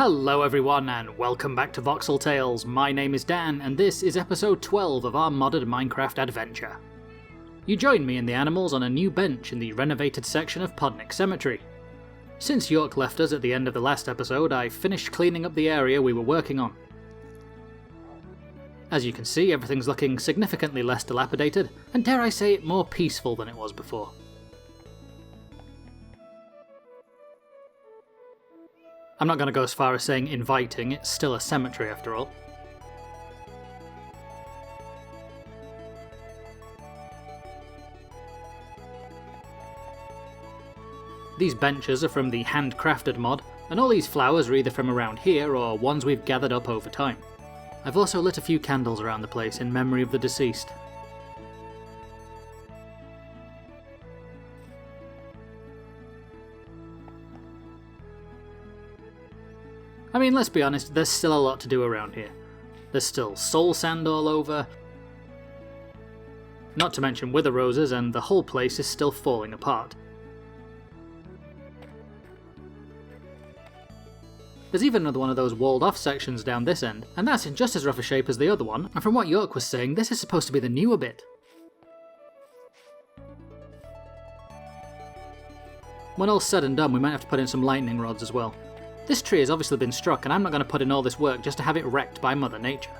Hello everyone and welcome back to Voxel Tales. My name is Dan and this is episode 12 of our modded Minecraft adventure. You join me and the animals on a new bench in the renovated section of Podnick Cemetery. Since York left us at the end of the last episode, I finished cleaning up the area we were working on. As you can see, everything's looking significantly less dilapidated, and dare I say it, more peaceful than it was before. I'm not going to go as far as saying inviting, it's still a cemetery after all. These benches are from the handcrafted mod, and all these flowers are either from around here or ones we've gathered up over time. I've also lit a few candles around the place in memory of the deceased. I mean, let's be honest, there's still a lot to do around here. There's still soul sand all over, not to mention wither roses, and the whole place is still falling apart. There's even another one of those walled off sections down this end, and that's in just as rough a shape as the other one, and from what York was saying, this is supposed to be the newer bit. When all's said and done, we might have to put in some lightning rods as well. This tree has obviously been struck, and I'm not going to put in all this work just to have it wrecked by Mother Nature.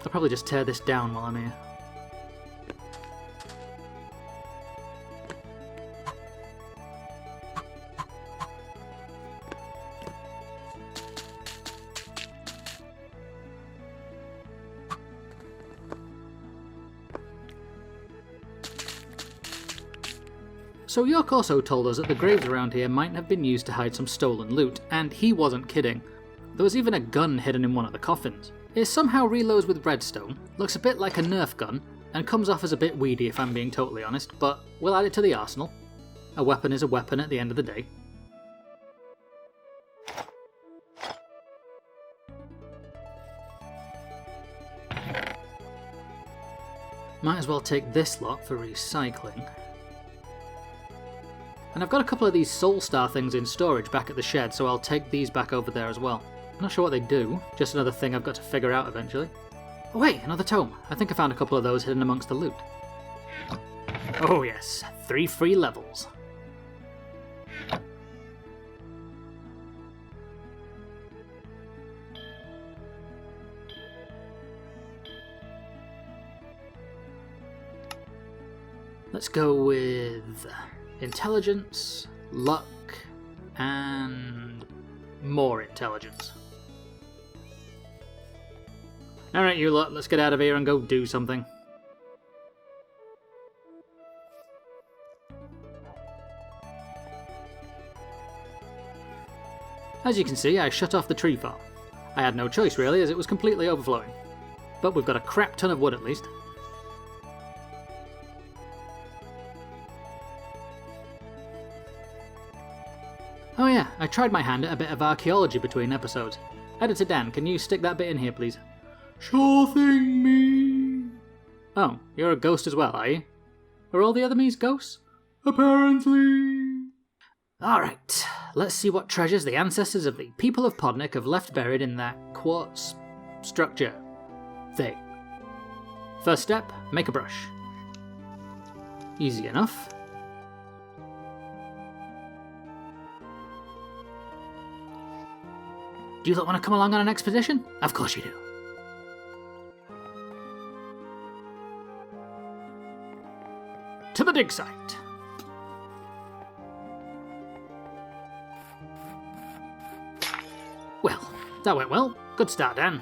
I'll probably just tear this down while I'm here. So York also told us that the graves around here might have been used to hide some stolen loot, and he wasn't kidding. There was even a gun hidden in one of the coffins. It somehow reloads with redstone, looks a bit like a Nerf gun, and comes off as a bit weedy if I'm being totally honest, but we'll add it to the arsenal. A weapon is a weapon at the end of the day. Might as well take this lot for recycling. And I've got a couple of these soul star things in storage back at the shed, so I'll take these back over there as well. I'm not sure what they do, just another thing I've got to figure out eventually. Oh wait, another tome. I think I found a couple of those hidden amongst the loot. Oh yes, 3 free levels. Let's go with intelligence, luck, and more intelligence. Alright you lot, let's get out of here and go do something. As you can see, I shut off the tree farm. I had no choice really, as it was completely overflowing. But we've got a crap ton of wood at least. Oh yeah, I tried my hand at a bit of archaeology between episodes. Editor Dan, can you stick that bit in here please? Sure thing, me. Oh, you're a ghost as well, are you? Are all the other me's ghosts? Apparently. Alright, let's see what treasures the ancestors of the people of Podnick have left buried in that quartz structure thing. First step, make a brush. Easy enough. Do you lot want to come along on an expedition? Of course you do. To the dig site. Well, that went well. Good start, Dan.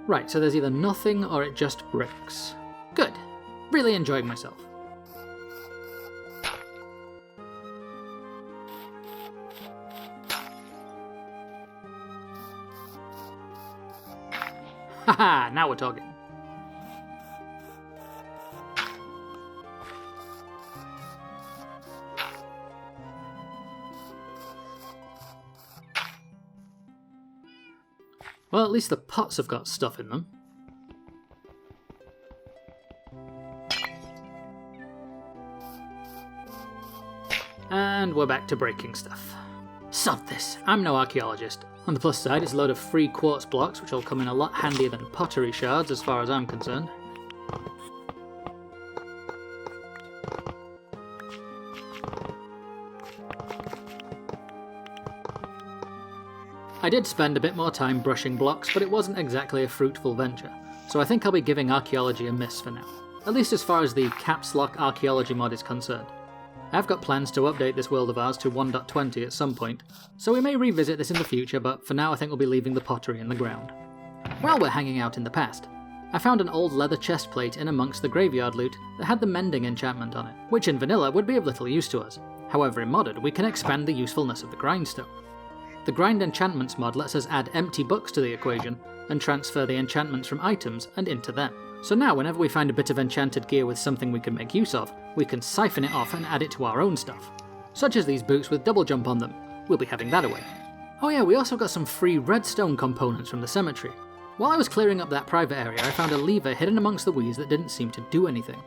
Right, so there's either nothing or it just bricks. Good. Really enjoying myself. Haha, now we're talking. Well, at least the pots have got stuff in them. And we're back to breaking stuff. Sod this, I'm no archaeologist. On the plus side, it's a load of free quartz blocks, which will come in a lot handier than pottery shards as far as I'm concerned. I did spend a bit more time brushing blocks, but it wasn't exactly a fruitful venture, so I think I'll be giving Archeology a miss for now. At least as far as the caps lock Archeology mod is concerned. I've got plans to update this world of ours to 1.20 at some point, so we may revisit this in the future, but for now I think we'll be leaving the pottery in the ground. While we're hanging out in the past, I found an old leather chest plate in amongst the graveyard loot that had the mending enchantment on it, which in vanilla would be of little use to us. However, in modded, we can expand the usefulness of the grindstone. The grind enchantments mod lets us add empty books to the equation and transfer the enchantments from items and into them. So now whenever we find a bit of enchanted gear with something we can make use of, we can siphon it off and add it to our own stuff. Such as these boots with double jump on them. We'll be having that away. Oh yeah, we also got some free redstone components from the cemetery. While I was clearing up that private area, I found a lever hidden amongst the weeds that didn't seem to do anything.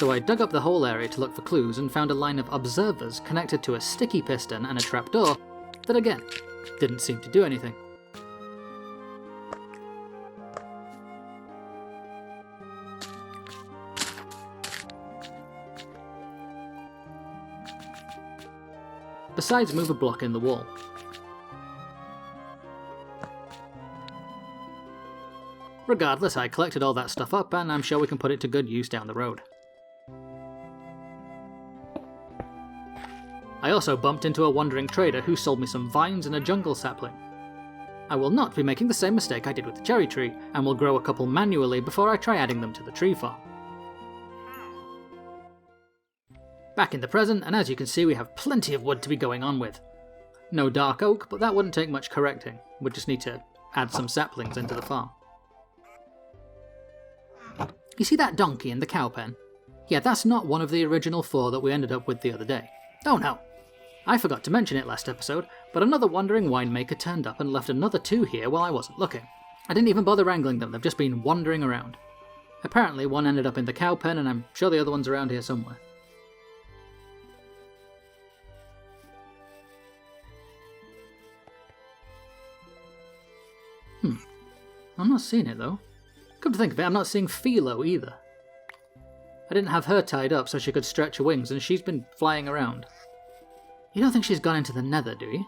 So I dug up the whole area to look for clues and found a line of observers connected to a sticky piston and a trapdoor that again, didn't seem to do anything. Besides move a block in the wall. Regardless, I collected all that stuff up and I'm sure we can put it to good use down the road. I also bumped into a wandering trader who sold me some vines and a jungle sapling. I will not be making the same mistake I did with the cherry tree, and will grow a couple manually before I try adding them to the tree farm. Back in the present, and as you can see we have plenty of wood to be going on with. No dark oak, but that wouldn't take much correcting. We'd just need to add some saplings into the farm. You see that donkey in the cow pen? Yeah, that's not one of the original 4 that we ended up with the other day. Oh no! I forgot to mention it last episode, but another wandering winemaker turned up and left another 2 here while I wasn't looking. I didn't even bother wrangling them, they've just been wandering around. Apparently one ended up in the cow pen and I'm sure the other one's around here somewhere. I'm not seeing it though. Come to think of it, I'm not seeing Philo either. I didn't have her tied up so she could stretch her wings, and she's been flying around. You don't think she's gone into the nether, do you?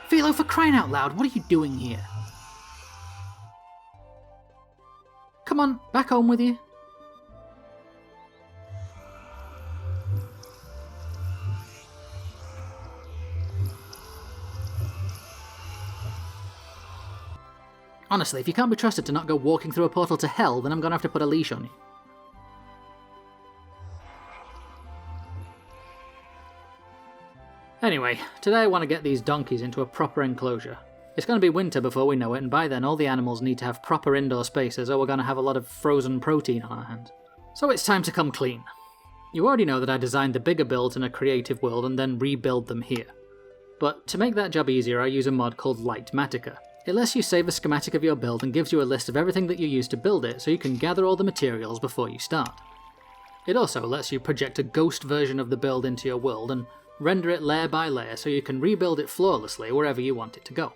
Philo, for crying out loud, what are you doing here? Come on, back home with you. Honestly, if you can't be trusted to not go walking through a portal to hell, then I'm gonna have to put a leash on you. Anyway, today I want to get these donkeys into a proper enclosure. It's going to be winter before we know it, and by then all the animals need to have proper indoor spaces or we're going to have a lot of frozen protein on our hands. So it's time to come clean. You already know that I designed the bigger builds in a creative world and then rebuild them here. But to make that job easier, I use a mod called Lightmatica. It lets you save a schematic of your build and gives you a list of everything that you use to build it so you can gather all the materials before you start. It also lets you project a ghost version of the build into your world and render it layer by layer so you can rebuild it flawlessly wherever you want it to go.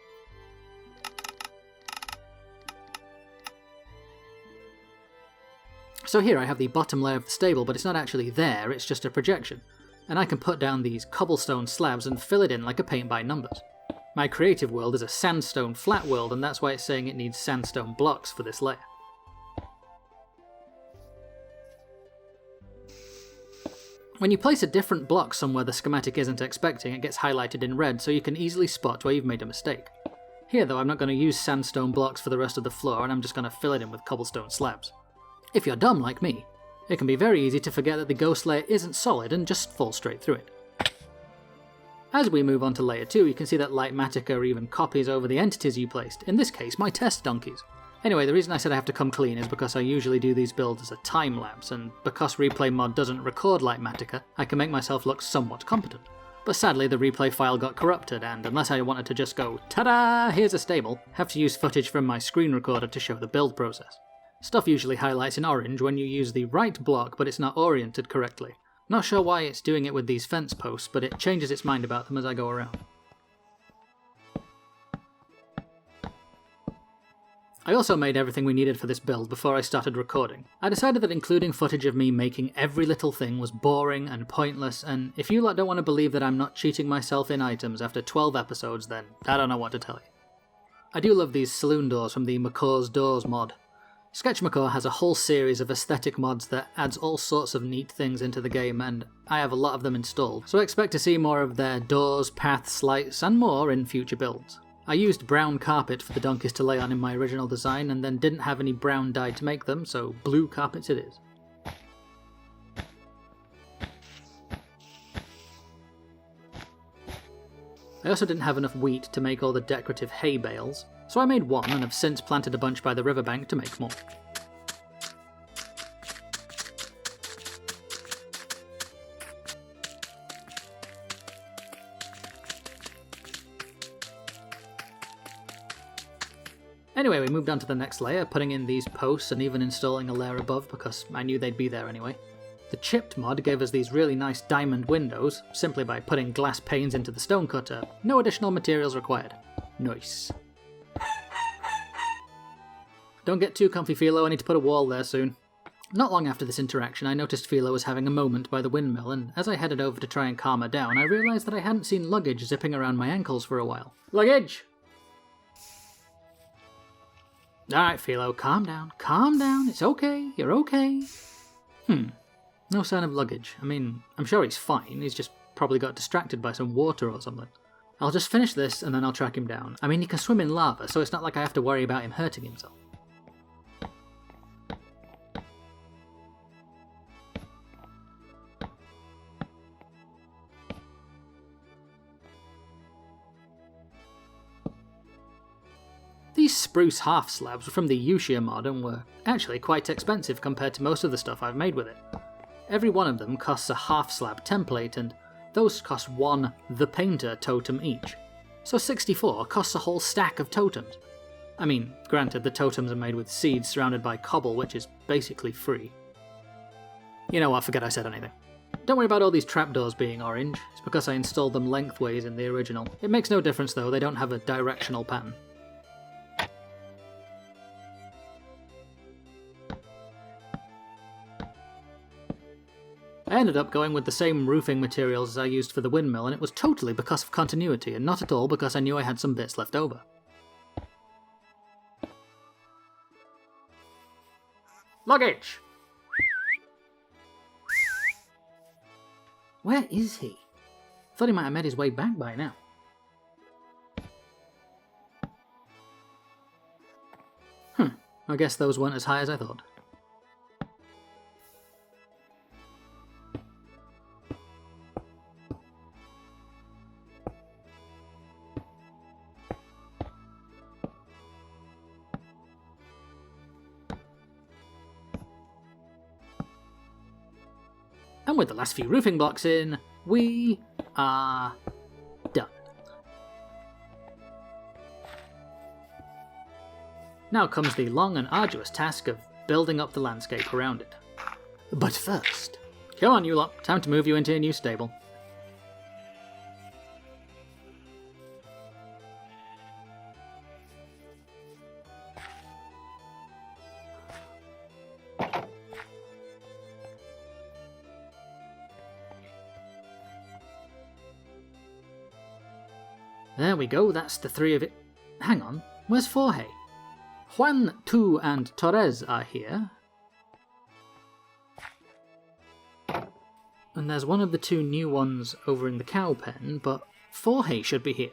So here I have the bottom layer of the stable, but it's not actually there, it's just a projection. And I can put down these cobblestone slabs and fill it in like a paint by numbers. My creative world is a sandstone flat world, and that's why it's saying it needs sandstone blocks for this layer. When you place a different block somewhere the schematic isn't expecting, it gets highlighted in red so you can easily spot where you've made a mistake. Here though, I'm not going to use sandstone blocks for the rest of the floor and I'm just going to fill it in with cobblestone slabs. If you're dumb like me, It can be very easy to forget that the ghost layer isn't solid and just fall straight through it. As we move on to layer 2, you can see that Lightmatica even copies over the entities you placed, in this case my test donkeys. Anyway, the reason I said I have to come clean is because I usually do these builds as a time-lapse, and because Replay Mod doesn't record Lightmatica, I can make myself look somewhat competent. But sadly the replay file got corrupted, and unless I wanted to just go, ta-da, here's a stable, have to use footage from my screen recorder to show the build process. Stuff usually highlights in orange when you use the right block but it's not oriented correctly. Not sure why it's doing it with these fence posts, but it changes its mind about them as I go around. I also made everything we needed for this build before I started recording. I decided that including footage of me making every little thing was boring and pointless, and if you lot don't want to believe that I'm not cheating myself in items after 12 episodes, then I don't know what to tell you. I do love these saloon doors from the Macaw's Doors mod. Sketch Macaw has a whole series of aesthetic mods that adds all sorts of neat things into the game, and I have a lot of them installed, so expect to see more of their doors, paths, lights, and more in future builds. I used brown carpet for the donkeys to lay on in my original design, and then didn't have any brown dye to make them, so blue carpets it is. I also didn't have enough wheat to make all the decorative hay bales, so I made one and have since planted a bunch by the riverbank to make more. Anyway, we moved on to the next layer, putting in these posts and even installing a layer above because I knew they'd be there anyway. The chipped mod gave us these really nice diamond windows, simply by putting glass panes into the stone cutter, no additional materials required. Nice. Don't get too comfy, Philo, I need to put a wall there soon. Not long after this interaction, I noticed Philo was having a moment by the windmill, and as I headed over to try and calm her down, I realised that I hadn't seen luggage zipping around my ankles for a while. Luggage! Alright, Philo, calm down, it's okay, you're okay. No sign of luggage. I mean, I'm sure he's fine, he's just probably got distracted by some water or something. I'll just finish this and then I'll track him down. I mean, he can swim in lava, so it's not like I have to worry about him hurting himself. These spruce half slabs were from the Yushia mod and were actually quite expensive compared to most of the stuff I've made with it. Every one of them costs a half slab template, and those cost one The Painter totem each. So 64 costs a whole stack of totems. I mean, granted, the totems are made with seeds surrounded by cobble, which is basically free. You know what, forget I said anything. Don't worry about all these trapdoors being orange, it's because I installed them lengthways in the original. It makes no difference though, they don't have a directional pattern. I ended up going with the same roofing materials as I used for the windmill, and it was totally because of continuity, and not at all because I knew I had some bits left over. Luggage! Where is he? Thought he might have made his way back by now. I guess those weren't as high as I thought. And with the last few roofing blocks in, we are done. Now comes the long and arduous task of building up the landscape around it. But first, come on you lot, time to move you into a new stable. There we go, that's the three of it. Hang on, where's Forge? Juan, Tu, and Torres are here. And there's one of the two new ones over in the cow pen, but Forge should be here.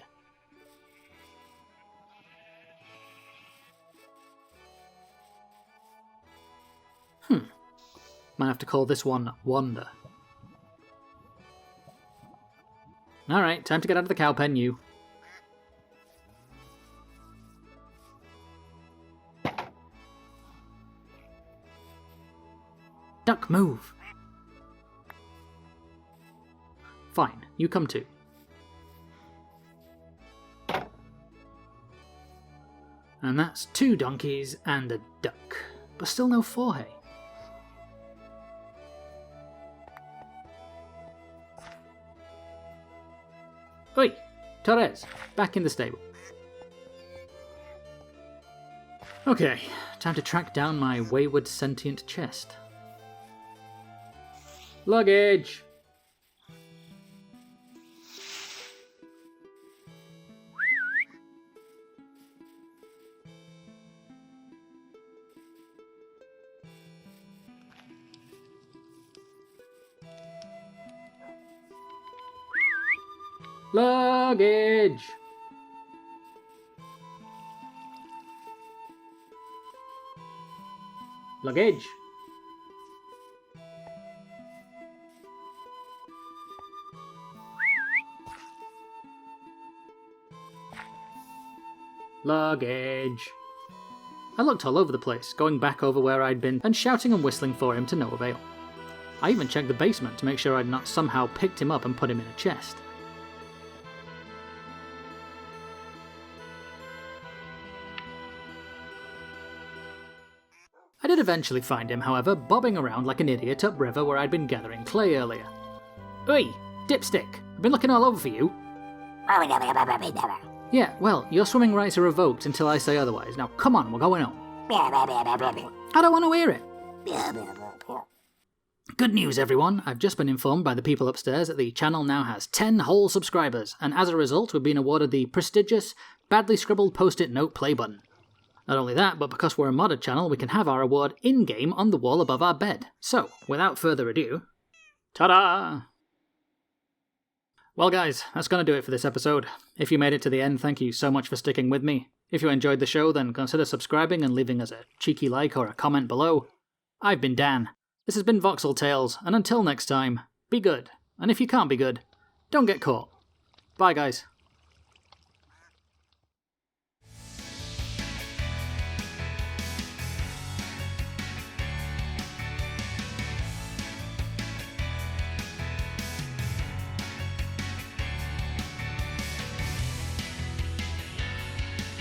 Might have to call this one Wander. Alright, time to get out of the cow pen, you. Duck, move! Fine, you come too. And that's 2 donkeys and a duck. But still no forehay. Oi! Torres, back in the stable. Okay, time to track down my wayward sentient chest. Luggage! Luggage! Luggage! Luggage! I looked all over the place, going back over where I'd been and shouting and whistling for him to no avail. I even checked the basement to make sure I'd not somehow picked him up and put him in a chest. I did eventually find him, however, bobbing around like an idiot upriver where I'd been gathering clay earlier. Oi, Dipstick, I've been looking all over for you. Yeah, well, your swimming rights are revoked until I say otherwise. Now come on, we're going home. I don't want to hear it. Good news, everyone. I've just been informed by the people upstairs that the channel now has 10 whole subscribers, and as a result we've been awarded the prestigious, badly scribbled post-it note play button. Not only that, but because we're a modded channel, we can have our award in-game on the wall above our bed. So, without further ado, ta-da! Well guys, that's going to do it for this episode. If you made it to the end, thank you so much for sticking with me. If you enjoyed the show, then consider subscribing and leaving us a cheeky like or a comment below. I've been Dan. This has been Voxel Tales, and until next time, be good. And if you can't be good, don't get caught. Bye guys.